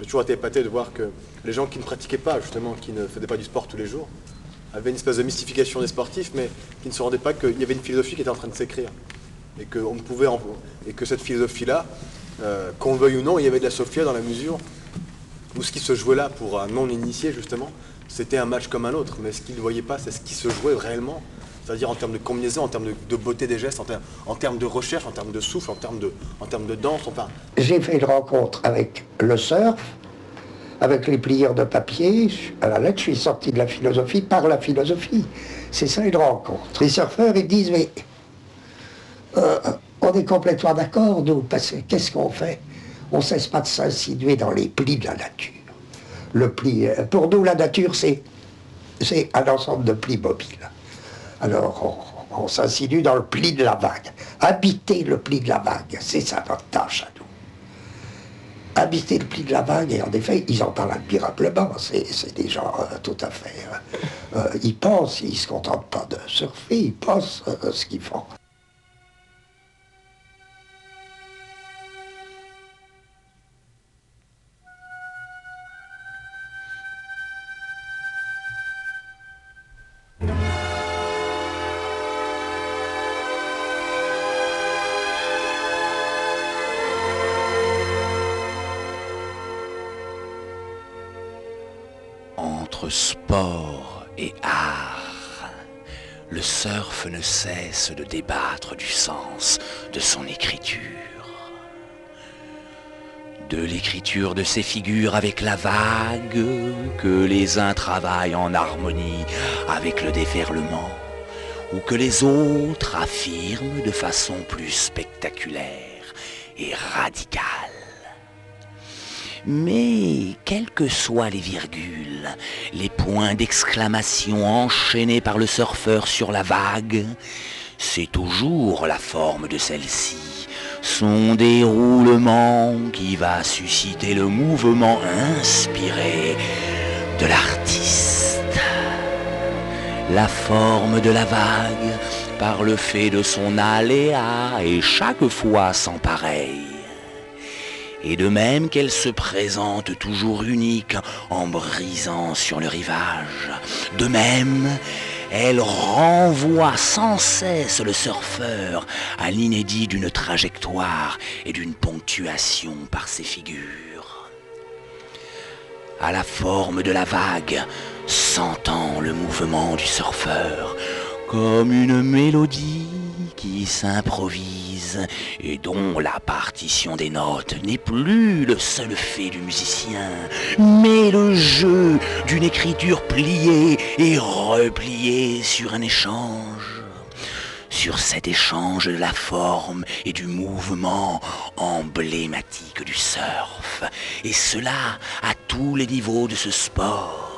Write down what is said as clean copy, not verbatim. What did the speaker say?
j'ai toujours été épaté de voir que les gens qui ne pratiquaient pas, justement, qui ne faisaient pas du sport tous les jours, avaient une espèce de mystification des sportifs, mais qui ne se rendaient pas qu'il y avait une philosophie qui était en train de s'écrire. Et que, et que cette philosophie-là, qu'on le veuille ou non, il y avait de la sophia dans la mesure où ce qui se jouait là pour un non-initié, justement, c'était un match comme un autre. Mais ce qu'il ne voyait pas, c'est ce qui se jouait réellement. C'est-à-dire en termes de combinaison, en termes de beauté des gestes, en termes de recherche, en termes de souffle, en termes de danse. Enfin. J'ai fait une rencontre avec le surf, avec les plieurs de papier. À la lettre, je suis sorti de la philosophie par la philosophie. C'est ça une rencontre. Les surfeurs, ils disent, mais on est complètement d'accord, nous, parce que qu'est-ce qu'on fait? On ne cesse pas de s'insinuer dans les plis de la nature. Le pli, pour nous, la nature, c'est un ensemble de plis mobiles. Alors, on s'insinue dans le pli de la vague. Habiter le pli de la vague, c'est ça notre tâche à nous. Habiter le pli de la vague, et en effet, ils en parlent admirablement. C'est des gens tout à fait... ils pensent, ils ne se contentent pas de surfer, ils pensent ce qu'ils font. Entre sport et art, le surf ne cesse de débattre du sens de son écriture. De l'écriture de ses figures avec la vague, que les uns travaillent en harmonie avec le déferlement, ou que les autres affirment de façon plus spectaculaire et radicale. Mais, quelles que soient les virgules, les points d'exclamation enchaînés par le surfeur sur la vague, c'est toujours la forme de celle-ci, son déroulement qui va susciter le mouvement inspiré de l'artiste. La forme de la vague, par le fait de son aléa, est chaque fois sans pareil. Et de même qu'elle se présente toujours unique en brisant sur le rivage, de même, elle renvoie sans cesse le surfeur à l'inédit d'une trajectoire et d'une ponctuation par ses figures. À la forme de la vague s'entend le mouvement du surfeur comme une mélodie qui s'improvise et dont la partition des notes n'est plus le seul fait du musicien, mais le jeu d'une écriture pliée et repliée sur un échange. Sur cet échange de la forme et du mouvement emblématique du surf, et cela à tous les niveaux de ce sport.